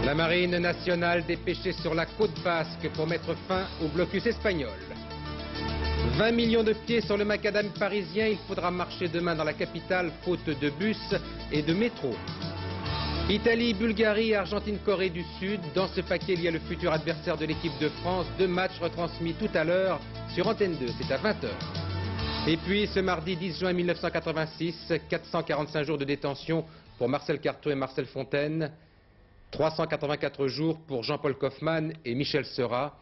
La marine nationale dépêchée sur la côte basque pour mettre fin au blocus espagnol. 20 millions de pieds sur le macadam parisien, il faudra marcher demain dans la capitale faute de bus et de métro. Italie, Bulgarie, Argentine, Corée du Sud. Dans ce paquet, il y a le futur adversaire de l'équipe de France. 2 matchs retransmis tout à l'heure sur Antenne 2, c'est à 20h. Et puis ce mardi 10 juin 1986, 445 jours de détention pour Marcel Carteau et Marcel Fontaine. 384 jours pour Jean-Paul Kaufmann et Michel Seurat,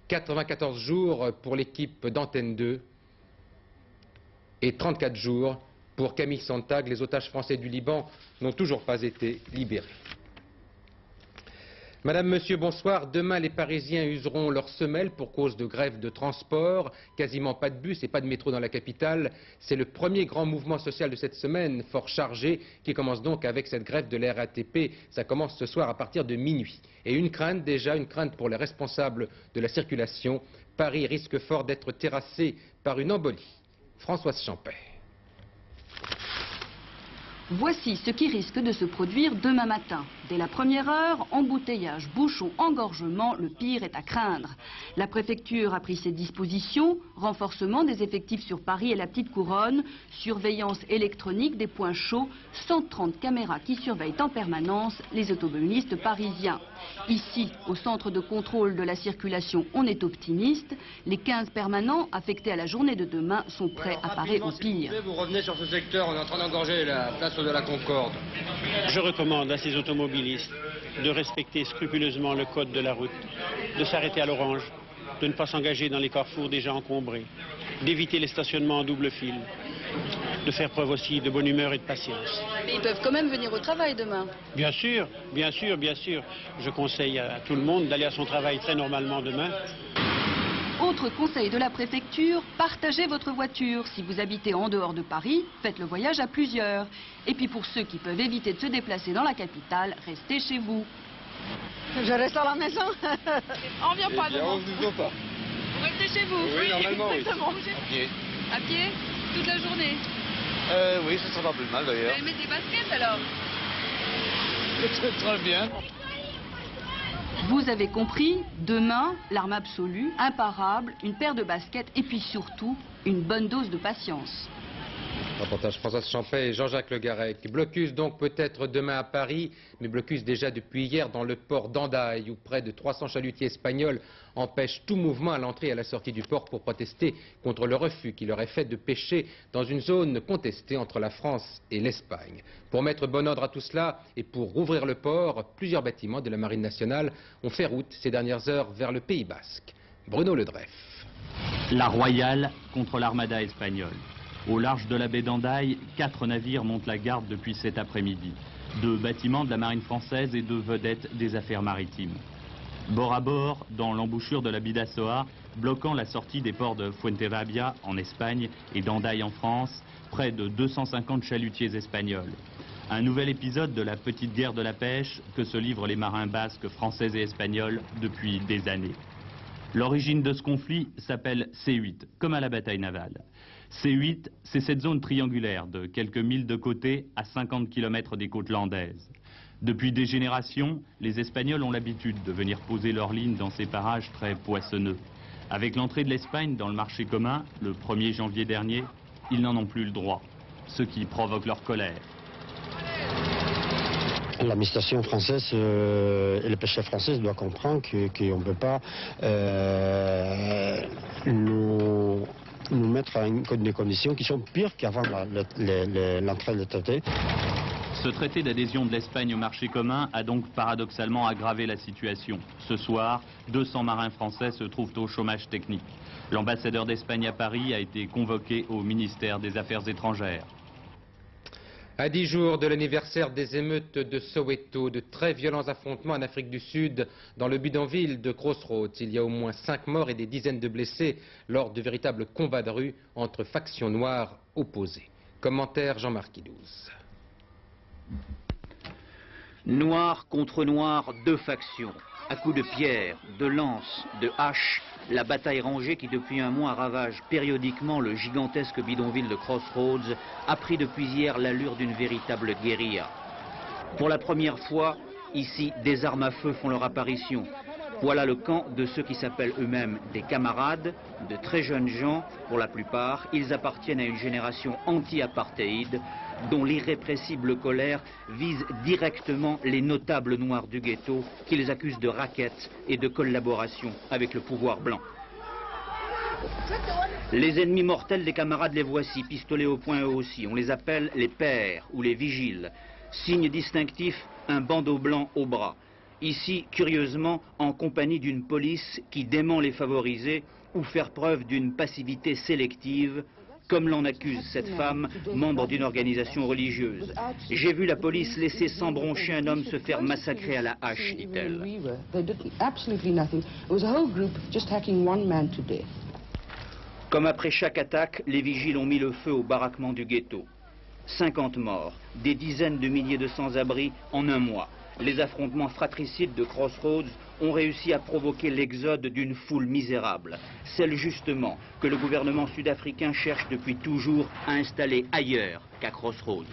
94 jours pour l'équipe d'Antenne 2 et 34 jours pour Camille Sontag. Les otages français du Liban n'ont toujours pas été libérés. Madame, Monsieur, bonsoir. Demain, les Parisiens useront leurs semelles pour cause de grève de transport. Quasiment pas de bus et pas de métro dans la capitale. C'est le premier grand mouvement social de cette semaine, fort chargé, qui commence donc avec cette grève de la RATP. Ça commence ce soir à partir de minuit. Et une crainte déjà, une crainte pour les responsables de la circulation. Paris risque fort d'être terrassé par une embolie. Françoise Champet. Voici ce qui risque de se produire demain matin. Dès la première heure, embouteillage, bouchons, engorgement, le pire est à craindre. La préfecture a pris ses dispositions, renforcement des effectifs sur Paris et la petite couronne, surveillance électronique des points chauds, 130 caméras qui surveillent en permanence les automobilistes parisiens. Ici, au centre de contrôle de la circulation, on est optimiste. Les 15 permanents affectés à la journée de demain sont prêts à parer au pire. Vous revenez sur ce secteur, on est en train d'engorger la place de la Concorde. Je recommande à ces automobilistes de respecter scrupuleusement le code de la route, de s'arrêter à l'orange, de ne pas s'engager dans les carrefours déjà encombrés, d'éviter les stationnements en double fil, de faire preuve aussi de bonne humeur et de patience. Mais ils peuvent quand même venir au travail demain. Bien sûr, bien sûr, bien sûr. Je conseille à tout le monde d'aller à son travail très normalement demain. Autre conseil de la préfecture, partagez votre voiture. Si vous habitez en dehors de Paris, faites le voyage à plusieurs. Et puis pour ceux qui peuvent éviter de se déplacer dans la capitale, restez chez vous. Je reste à la maison. On vient pas demain. On ne vous pas. Vous restez chez vous. Oui, normalement, oui. Exactement. À pied. À pied, toute la journée. Oui, ça sera pas plus mal d'ailleurs. Vous mettez des baskets alors? Très bien. Vous avez compris, demain, l'arme absolue, imparable, une paire de baskets et puis surtout, une bonne dose de patience. Reportage Françoise Champet et Jean-Jacques Le Garec. Blocus donc peut-être demain à Paris, mais blocus déjà depuis hier dans le port d'Hendaye, où près de 300 chalutiers espagnols empêchent tout mouvement à l'entrée et à la sortie du port pour protester contre le refus qui leur est fait de pêcher dans une zone contestée entre la France et l'Espagne. Pour mettre bon ordre à tout cela et pour rouvrir le port, plusieurs bâtiments de la Marine nationale ont fait route ces dernières heures vers le Pays basque. Bruno Ledreff. La Royale contre l'Armada espagnole. Au large de la baie d'Hendaye, 4 navires montent la garde depuis cet après-midi. 2 bâtiments de la marine française et 2 vedettes des affaires maritimes. Bord à bord, dans l'embouchure de la Bidassoa, bloquant la sortie des ports de Fuenterrabía en Espagne et d'Hendaye en France, près de 250 chalutiers espagnols. Un nouvel épisode de la petite guerre de la pêche que se livrent les marins basques, français et espagnols depuis des années. L'origine de ce conflit s'appelle C8, comme à la bataille navale. C8, c'est cette zone triangulaire de quelques milles de côté à 50 km des côtes landaises. Depuis des générations, les Espagnols ont l'habitude de venir poser leurs lignes dans ces parages très poissonneux. Avec l'entrée de l'Espagne dans le marché commun, le 1er janvier dernier, ils n'en ont plus le droit, ce qui provoque leur colère. L'administration française et le pêcheur français doivent comprendre qu'on ne peut pas nous mettre à des conditions qui sont pires qu'avant l'entrée du traité. Ce traité d'adhésion de l'Espagne au marché commun a donc paradoxalement aggravé la situation. Ce soir, 200 marins français se trouvent au chômage technique. L'ambassadeur d'Espagne à Paris a été convoqué au ministère des Affaires étrangères. À 10 jours de l'anniversaire des émeutes de Soweto, de très violents affrontements en Afrique du Sud, dans le bidonville de Crossroads, il y a au moins 5 morts et des dizaines de blessés lors de véritables combats de rue entre factions noires opposées. Commentaire Jean-Marc Idouze. Noir contre noir, 2 factions. À coups de pierre, de lance, de hache, la bataille rangée qui depuis un mois ravage périodiquement le gigantesque bidonville de Crossroads a pris depuis hier l'allure d'une véritable guérilla. Pour la première fois, Ici, des armes à feu font leur apparition. Voilà le camp de ceux qui s'appellent eux-mêmes des camarades, de très jeunes gens, pour la plupart. Ils appartiennent à une génération anti-apartheid, dont l'irrépressible colère vise directement les notables noirs du ghetto, qu'ils accusent de racket et de collaboration avec le pouvoir blanc. Les ennemis mortels des camarades les voici, pistolets au poing eux aussi. On les appelle les pères ou les vigiles. Signe distinctif, un bandeau blanc au bras. Ici, curieusement, en compagnie d'une police qui dément les favorisés ou faire preuve d'une passivité sélective, comme l'en accuse cette femme, membre d'une organisation religieuse. J'ai vu la police laisser sans broncher un homme se faire massacrer à la hache, dit-elle. Comme après chaque attaque, les vigiles ont mis le feu au baraquement du ghetto. 50 morts, des dizaines de milliers de sans-abri en un mois. Les affrontements fratricides de Crossroads ont réussi à provoquer l'exode d'une foule misérable. Celle justement que le gouvernement sud-africain cherche depuis toujours à installer ailleurs qu'à Crossroads.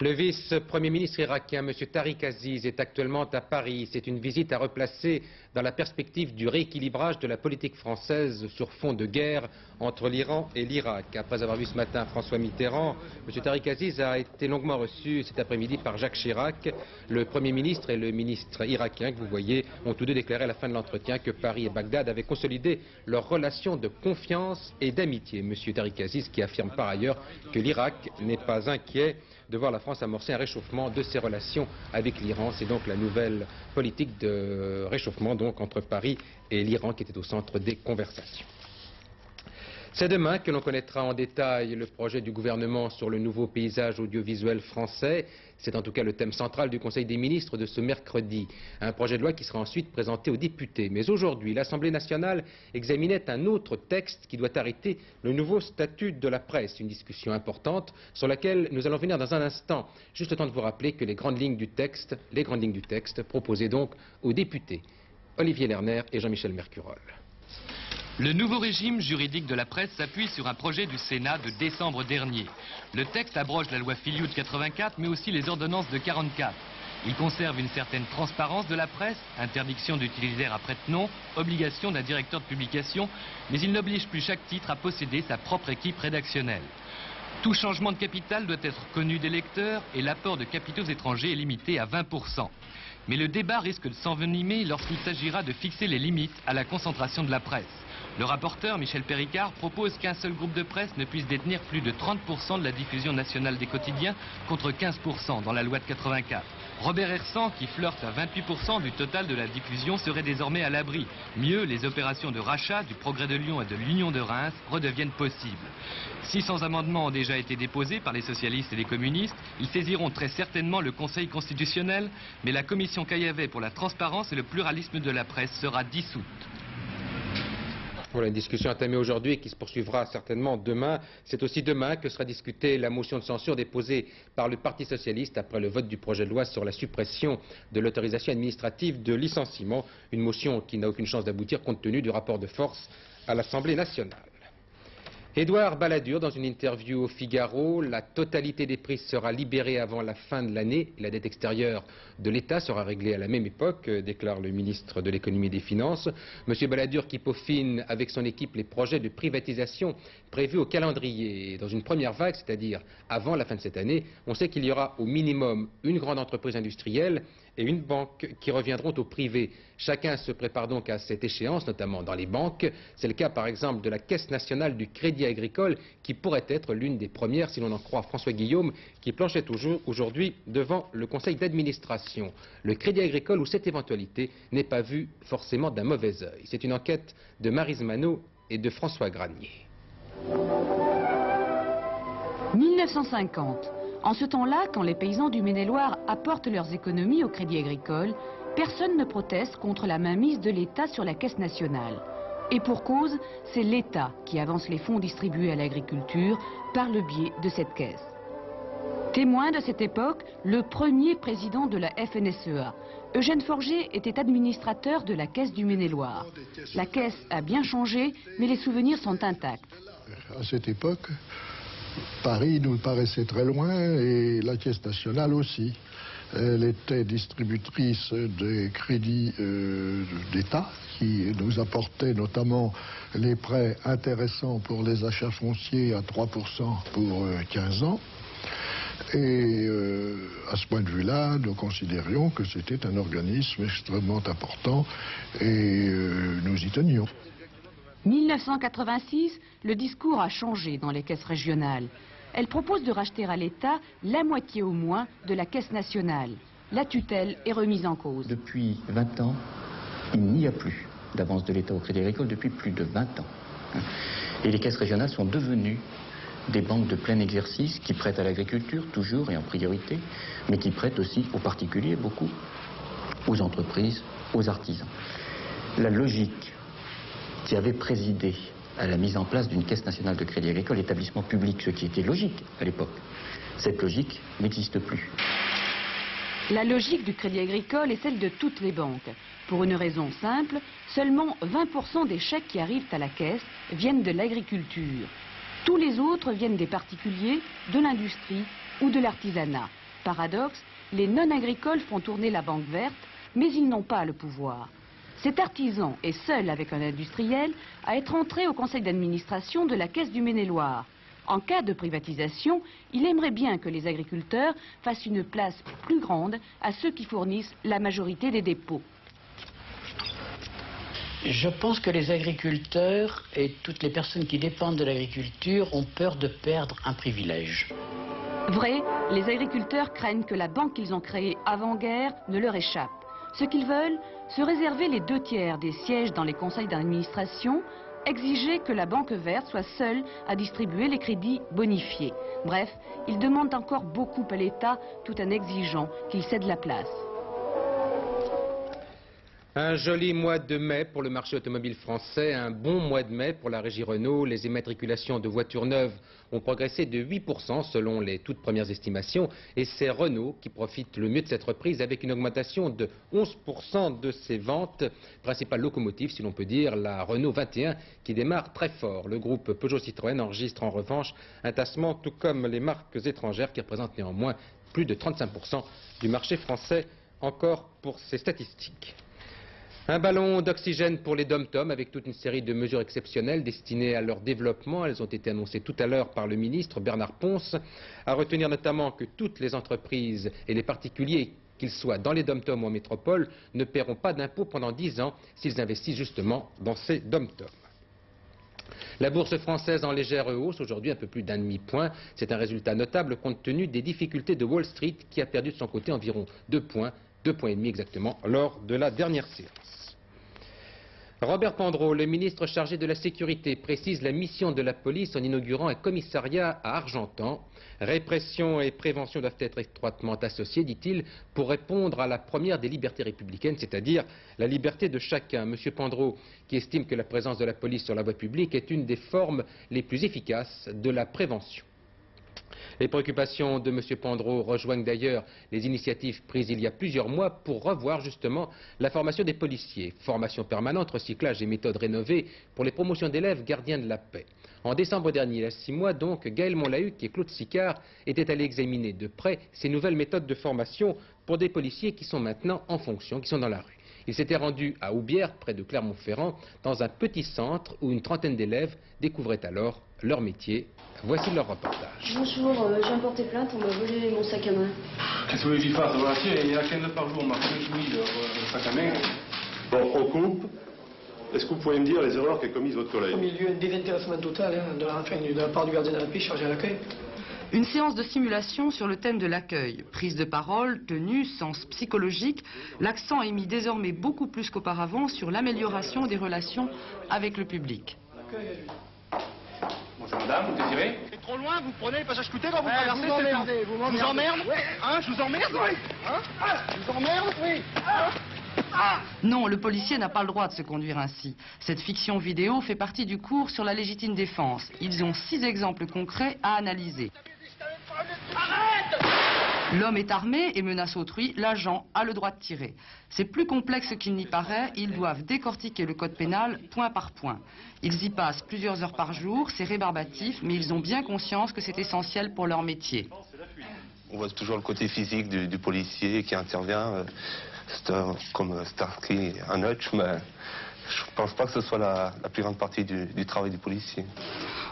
Le vice-premier ministre irakien, M. Tariq Aziz, est actuellement à Paris. C'est une visite à replacer dans la perspective du rééquilibrage de la politique française sur fond de guerre entre l'Iran et l'Irak. Après avoir vu ce matin François Mitterrand, M. Tariq Aziz a été longuement reçu cet après-midi par Jacques Chirac. Le Premier ministre et le ministre irakien que vous voyez ont tous deux déclaré à la fin de l'entretien que Paris et Bagdad avaient consolidé leurs relations de confiance et d'amitié. M. Tariq Aziz qui affirme par ailleurs que l'Irak n'est pas inquiet de voir la France amorcer un réchauffement de ses relations avec l'Iran. C'est donc la nouvelle politique de réchauffement donc, entre Paris et l'Iran qui était au centre des conversations. C'est demain que l'on connaîtra en détail le projet du gouvernement sur le nouveau paysage audiovisuel français. C'est en tout cas le thème central du Conseil des ministres de ce mercredi. Un projet de loi qui sera ensuite présenté aux députés. Mais aujourd'hui, l'Assemblée nationale examinait un autre texte qui doit arrêter le nouveau statut de la presse. Une discussion importante sur laquelle nous allons venir dans un instant. Juste le temps de vous rappeler que les grandes lignes du texte proposées donc aux députés. Olivier Lerner et Jean-Michel Mercurol. Le nouveau régime juridique de la presse s'appuie sur un projet du Sénat de décembre dernier. Le texte abroge la loi Fillioud de 84, mais aussi les ordonnances de 44. Il conserve une certaine transparence de la presse, interdiction d'utiliser un prête-nom, obligation d'un directeur de publication, mais il n'oblige plus chaque titre à posséder sa propre équipe rédactionnelle. Tout changement de capital doit être connu des lecteurs et l'apport de capitaux étrangers est limité à 20%. Mais le débat risque de s'envenimer lorsqu'il s'agira de fixer les limites à la concentration de la presse. Le rapporteur, Michel Péricard, propose qu'un seul groupe de presse ne puisse détenir plus de 30% de la diffusion nationale des quotidiens, contre 15% dans la loi de 84. Robert Hersant, qui flirte à 28% du total de la diffusion, serait désormais à l'abri. Mieux, les opérations de rachat du Progrès de Lyon et de l'Union de Reims redeviennent possibles. 600 amendements ont déjà été déposés par les socialistes et les communistes. Ils saisiront très certainement le Conseil constitutionnel, mais la commission Caillavet pour la transparence et le pluralisme de la presse sera dissoute. Voilà une discussion entamée aujourd'hui et qui se poursuivra certainement demain. C'est aussi demain que sera discutée la motion de censure déposée par le Parti socialiste après le vote du projet de loi sur la suppression de l'autorisation administrative de licenciement. Une motion qui n'a aucune chance d'aboutir compte tenu du rapport de force à l'Assemblée nationale. Édouard Balladur, dans une interview au Figaro, la totalité des prises sera libérée avant la fin de l'année. La dette extérieure de l'État sera réglée à la même époque, déclare le ministre de l'Économie et des Finances. Monsieur Balladur qui peaufine avec son équipe les projets de privatisation prévus au calendrier. Dans une première vague, c'est-à-dire avant la fin de cette année, on sait qu'il y aura au minimum une grande entreprise industrielle et une banque qui reviendront au privé. Chacun se prépare donc à cette échéance, notamment dans les banques. C'est le cas par exemple de la Caisse nationale du Crédit agricole qui pourrait être l'une des premières, si l'on en croit François Guillaume, qui planchait aujourd'hui devant le conseil d'administration. Le Crédit agricole, où cette éventualité n'est pas vue forcément d'un mauvais œil. C'est une enquête de Maryse Manot et de François Granier. 1950. En ce temps-là, quand les paysans du Maine-et-Loire apportent leurs économies au Crédit agricole, personne ne proteste contre la mainmise de l'État sur la Caisse nationale. Et pour cause, c'est l'État qui avance les fonds distribués à l'agriculture par le biais de cette caisse. Témoin de cette époque, le premier président de la FNSEA, Eugène Forget, était administrateur de la Caisse du Maine-et-Loire. La Caisse a bien changé, mais les souvenirs sont intacts. À cette époque, Paris nous paraissait très loin et la Caisse nationale aussi. Elle était distributrice des crédits d'État qui nous apportait notamment les prêts intéressants pour les achats fonciers à 3% pour 15 ans. Et à ce point de vue-là, nous considérions que c'était un organisme extrêmement important et nous y tenions. 1986, le discours a changé dans les caisses régionales. Elle propose de racheter à l'État la moitié au moins de la caisse nationale. La tutelle est remise en cause. Depuis 20 ans, il n'y a plus d'avance de l'État au Crédit Agricole depuis plus de 20 ans. Et les caisses régionales sont devenues des banques de plein exercice qui prêtent à l'agriculture, toujours et en priorité, mais qui prêtent aussi aux particuliers, beaucoup, aux entreprises, aux artisans. La logique qui avait présidé à la mise en place d'une caisse nationale de crédit agricole, établissement public, ce qui était logique à l'époque, cette logique n'existe plus. La logique du Crédit Agricole est celle de toutes les banques. Pour une raison simple, seulement 20% des chèques qui arrivent à la caisse viennent de l'agriculture. Tous les autres viennent des particuliers, de l'industrie ou de l'artisanat. Paradoxe, les non-agricoles font tourner la banque verte, mais ils n'ont pas le pouvoir. Cet artisan est seul avec un industriel à être entré au conseil d'administration de la Caisse du Maine-et-Loire. En cas de privatisation, il aimerait bien que les agriculteurs fassent une place plus grande à ceux qui fournissent la majorité des dépôts. Je pense que les agriculteurs et toutes les personnes qui dépendent de l'agriculture ont peur de perdre un privilège. Vrai, les agriculteurs craignent que la banque qu'ils ont créée avant-guerre ne leur échappe. Ce qu'ils veulent, se réserver les 2/3 des sièges dans les conseils d'administration, exiger que la banque verte soit seule à distribuer les crédits bonifiés. Bref, ils demandent encore beaucoup à l'État tout en exigeant qu'il cède la place. Un joli mois de mai pour le marché automobile français, un bon mois de mai pour la régie Renault. Les immatriculations de voitures neuves ont progressé de 8% selon les toutes premières estimations. Et c'est Renault qui profite le mieux de cette reprise avec une augmentation de 11% de ses ventes. Principale locomotive, si l'on peut dire, la Renault 21 qui démarre très fort. Le groupe Peugeot-Citroën enregistre en revanche un tassement tout comme les marques étrangères qui représentent néanmoins plus de 35% du marché français encore pour ces statistiques. Un ballon d'oxygène pour les DOM-TOM avec toute une série de mesures exceptionnelles destinées à leur développement. Elles ont été annoncées tout à l'heure par le ministre Bernard Ponce. À retenir notamment que toutes les entreprises et les particuliers, qu'ils soient dans les DOM-TOM ou en métropole, ne paieront pas d'impôts pendant 10 ans s'ils investissent justement dans ces DOM-TOM. La bourse française en légère hausse, aujourd'hui un peu plus d'1,5 point. C'est un résultat notable compte tenu des difficultés de Wall Street qui a perdu de son côté environ 2 points, 2,5 points exactement, lors de la dernière séance. Robert Pandreau, le ministre chargé de la Sécurité, précise la mission de la police en inaugurant un commissariat à Argentan. Répression et prévention doivent être étroitement associées, dit-il, pour répondre à la première des libertés républicaines, c'est-à-dire la liberté de chacun. Monsieur Pandreau, qui estime que la présence de la police sur la voie publique est une des formes les plus efficaces de la prévention. Les préoccupations de M. Pandreau rejoignent d'ailleurs les initiatives prises il y a plusieurs mois pour revoir justement la formation des policiers. Formation permanente, recyclage et méthodes rénovées pour les promotions d'élèves gardiens de la paix. En décembre dernier, il y a 6 mois donc, Gaël Monlahuc et Claude Sicard étaient allés examiner de près ces nouvelles méthodes de formation pour des policiers qui sont maintenant en fonction, qui sont dans la rue. Ils s'étaient rendus à Houbières, près de Clermont-Ferrand, dans un petit centre où une trentaine d'élèves découvraient alors leur métier. Voici leur reportage. Bonjour, j'ai porté plainte, on m'a volé mon sac à main. Qu'est-ce que vous voulez que j'y fasse? Il y a 15 par jour, on m'a fait le sac à main. Bon, on coupe. Est-ce que vous pouvez me dire les erreurs qu'a commises votre collègue? Au milieu, un désintéressement total de la part du gardien de la paix chargé à l'accueil. Une séance de simulation sur le thème de l'accueil. Prise de parole, tenue, sens psychologique. L'accent est mis désormais beaucoup plus qu'auparavant sur l'amélioration des relations avec le public. Bonjour madame, vous désirez? C'est trop loin, vous prenez le passage coûté quand vous traversez. Vous emmerdez, vous m'emmerdez. Je vous emmerde? Hein, je vous emmerde? Oui. Hein? Je vous emmerde? Oui. Non, le policier n'a pas le droit de se conduire ainsi. Cette fiction vidéo fait partie du cours sur la légitime défense. Ils ont 6 exemples concrets à analyser. L'homme est armé et menace autrui, l'agent a le droit de tirer. C'est plus complexe qu'il n'y paraît, ils doivent décortiquer le code pénal point par point. Ils y passent plusieurs heures par jour, c'est rébarbatif, mais ils ont bien conscience que c'est essentiel pour leur métier. On voit toujours le côté physique du policier qui intervient. Comme Starsky et Hutch, mais je ne pense pas que ce soit la plus grande partie du travail du policier.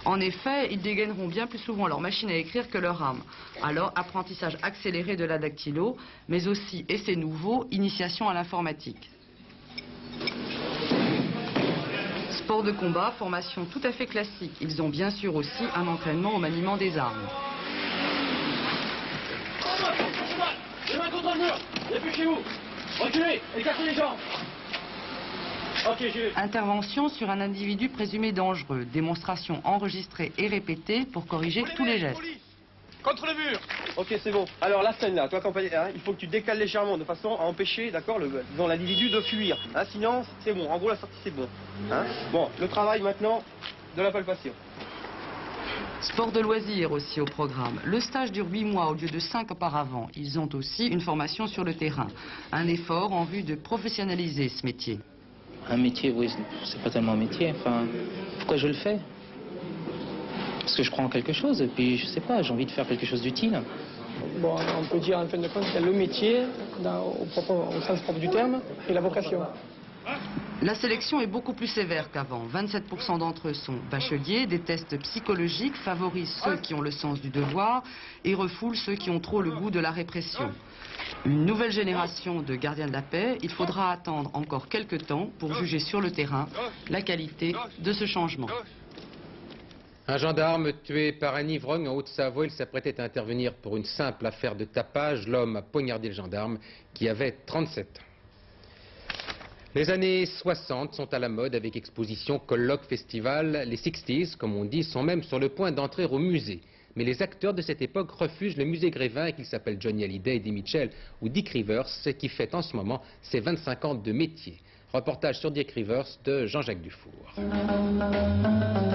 En effet, ils dégaineront bien plus souvent leur machine à écrire que leur âme. Alors, apprentissage accéléré de la dactylo, mais aussi, et c'est nouveau, initiation à l'informatique. Sport de combat, formation tout à fait classique. Ils ont bien sûr aussi un entraînement au maniement des armes. Chemin contre le mur. Dépêchez-vous. Reculez et cassez les jambes. Ok, j'y vais. Intervention sur un individu présumé dangereux. Démonstration enregistrée et répétée pour corriger tous les gestes. Contre le mur. Ok, c'est bon. Alors la scène là, toi accompagné, hein, il faut que tu décales légèrement de façon à empêcher, d'accord, l'individu de fuir. Hein, sinon, c'est bon. En gros, la sortie c'est bon. Hein. Bon, le travail maintenant de la palpation. Sport de loisirs aussi au programme. Le stage dure 8 mois au lieu de 5 auparavant. Ils ont aussi une formation sur le terrain. Un effort en vue de professionnaliser ce métier. Un métier, oui, c'est pas tellement un métier. Enfin, pourquoi je le fais? Parce que je crois en quelque chose, et puis je sais pas, j'ai envie de faire quelque chose d'utile. Bon, on peut dire en fin de compte qu'il y a le métier, au sens propre du terme, et la vocation. La sélection est beaucoup plus sévère qu'avant. 27% d'entre eux sont bacheliers. Des tests psychologiques favorisent ceux qui ont le sens du devoir et refoulent ceux qui ont trop le goût de la répression. Une nouvelle génération de gardiens de la paix. Il faudra attendre encore quelques temps pour juger sur le terrain la qualité de ce changement. Un gendarme tué par un ivrogne en Haute-Savoie, il s'apprêtait à intervenir pour une simple affaire de tapage. L'homme a poignardé le gendarme qui avait 37 ans. Les années 60 sont à la mode avec expositions, colloques, festivals. Les 60s, comme on dit, sont même sur le point d'entrer au musée. Mais les acteurs de cette époque refusent le musée Grévin, qu'ils s'appellent Johnny Hallyday, Eddie Mitchell ou Dick Rivers, qui fête en ce moment ses 25 ans de métier. Reportage sur Dick Rivers de Jean-Jacques Dufour.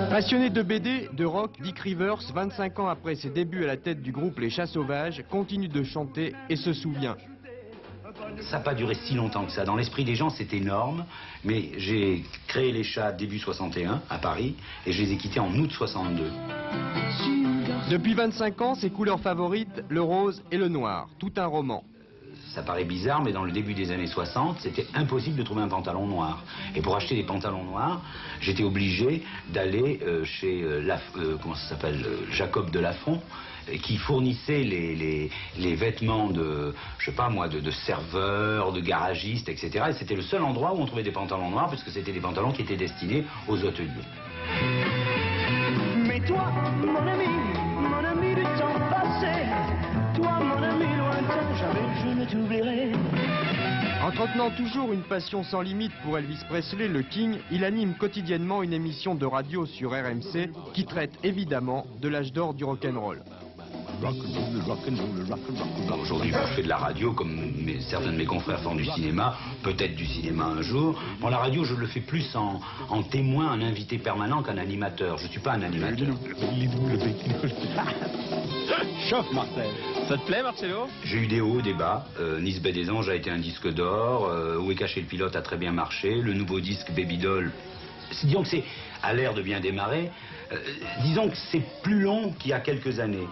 Passionné de BD, de rock, Dick Rivers, 25 ans après ses débuts à la tête du groupe Les Chats Sauvages, continue de chanter et se souvient. Ça n'a pas duré si longtemps que ça. Dans l'esprit des gens, c'est énorme. Mais j'ai créé les Chats début 61 à Paris et je les ai quittés en août 62. Depuis 25 ans, ses couleurs favorites, le rose et le noir. Tout un roman. Ça paraît bizarre, mais dans le début des années 60, c'était impossible de trouver un pantalon noir. Et pour acheter des pantalons noirs, j'étais obligé d'aller chez comment ça s'appelle, Jacob de Lafont, qui fournissait les vêtements de, je sais pas moi, de serveurs, de garagistes, etc. Et c'était le seul endroit où on trouvait des pantalons noirs, puisque c'était des pantalons qui étaient destinés aux hôteliers. Mais toi, mon ami du temps passé, toi, mon ami lointain, jamais je ne t'oublierai. Entretenant toujours une passion sans limite pour Elvis Presley, le King, il anime quotidiennement une émission de radio sur RMC qui traite évidemment de l'âge d'or du rock'n'roll. Aujourd'hui, je fais de la radio comme certains de mes confrères font du cinéma, peut-être du cinéma un jour. Bon, la radio, je le fais plus en témoin, un invité permanent qu'un animateur. Je ne suis pas un animateur. Chauffe, Marcel. Ça te plaît, Marcello? J'ai eu des hauts, des bas. Nice Baie des Anges a été un disque d'or. Où est caché le pilote a très bien marché. Le nouveau disque Baby Doll, disons que c'est à l'air de bien démarrer. Disons que c'est plus long qu'il y a quelques années.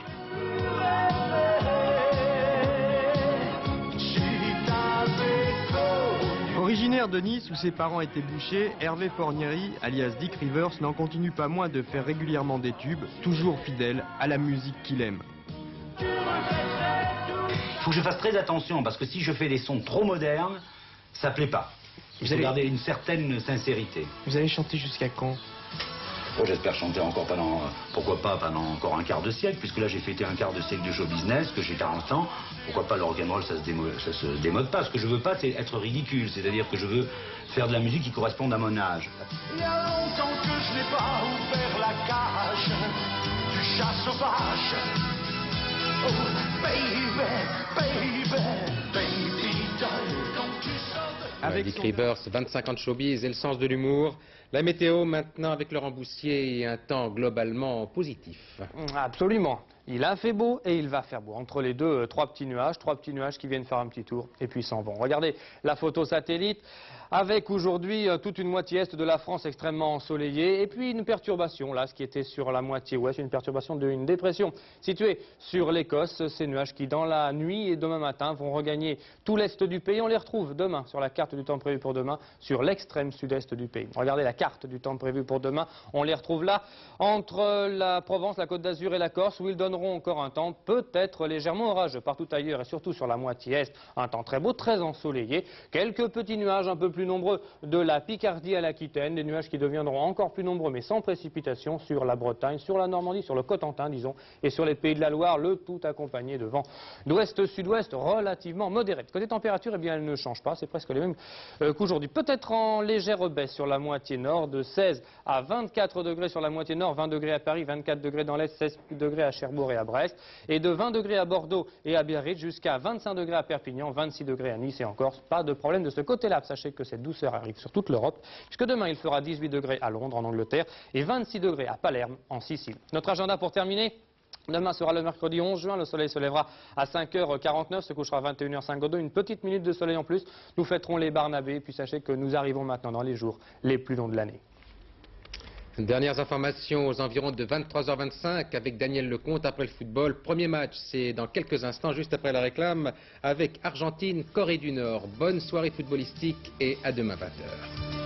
Originaire de Nice où ses parents étaient bouchers, Hervé Fornieri, alias Dick Rivers, n'en continue pas moins de faire régulièrement des tubes, toujours fidèle à la musique qu'il aime. Il faut que je fasse très attention parce que si je fais des sons trop modernes, ça plaît pas. Il faut garder une certaine sincérité. Vous allez chanter jusqu'à quand? Oh, j'espère chanter encore pendant, pourquoi pas pendant encore un quart de siècle, puisque là j'ai fêté un quart de siècle de show business, que j'ai 40 ans. Pourquoi pas le rock'n'roll, ça se démode pas. Ce que je veux pas, c'est être ridicule, c'est-à-dire que je veux faire de la musique qui corresponde à mon âge. Il y a longtemps que je n'ai pas ouvert la cage du chat sauvage. Oh, baby doll, quand tu sors de... Dick Rivers, 25 ans de showbiz et le sens de l'humour. La météo maintenant avec Laurent Boussier et un temps globalement positif. Absolument. Il a fait beau et il va faire beau. Entre les deux, trois petits nuages qui viennent faire un petit tour et puis s'en vont. Regardez la photo satellite avec aujourd'hui toute une moitié est de la France extrêmement ensoleillée et puis une perturbation, là, ce qui était sur la moitié ouest, une perturbation d'une dépression située sur l'Écosse. Ces nuages qui, dans la nuit et demain matin, vont regagner tout l'est du pays. On les retrouve demain sur la carte du temps prévu pour demain, sur l'extrême sud-est du pays. Regardez la carte du temps prévu pour demain. On les retrouve là, entre la Provence, la Côte d'Azur et la Corse, où ils donneront encore un temps peut-être légèrement orageux partout ailleurs et surtout sur la moitié est. Un temps très beau, très ensoleillé. Quelques petits nuages un peu plus nombreux de la Picardie à l'Aquitaine, des nuages qui deviendront encore plus nombreux mais sans précipitation sur la Bretagne, sur la Normandie, sur le Cotentin disons, et sur les Pays de la Loire, le tout accompagné de vents d'ouest-sud-ouest relativement modérés. Côté température, eh bien elle ne change pas, c'est presque les mêmes qu'aujourd'hui. Peut-être en légère baisse sur la moitié nord, de 16 à 24 degrés sur la moitié nord, 20 degrés à Paris, 24 degrés dans l'Est, 16 degrés à Cherbourg et à Brest, et de 20 degrés à Bordeaux et à Biarritz jusqu'à 25 degrés à Perpignan, 26 degrés à Nice et en Corse. Pas de problème de ce côté-là. Sachez que cette douceur arrive sur toute l'Europe, puisque demain il fera 18 degrés à Londres en Angleterre et 26 degrés à Palerme en Sicile. Notre agenda pour terminer. Demain sera le mercredi 11 juin, le soleil se lèvera à 5h49, se couchera à 21h52, une petite minute de soleil en plus. Nous fêterons les Barnabés, puis sachez que nous arrivons maintenant dans les jours les plus longs de l'année. Dernières informations aux environs de 23h25 avec Daniel Lecomte après le football. Premier match, c'est dans quelques instants, juste après la réclame, avec Argentine, Corée du Nord. Bonne soirée footballistique et à demain 20h.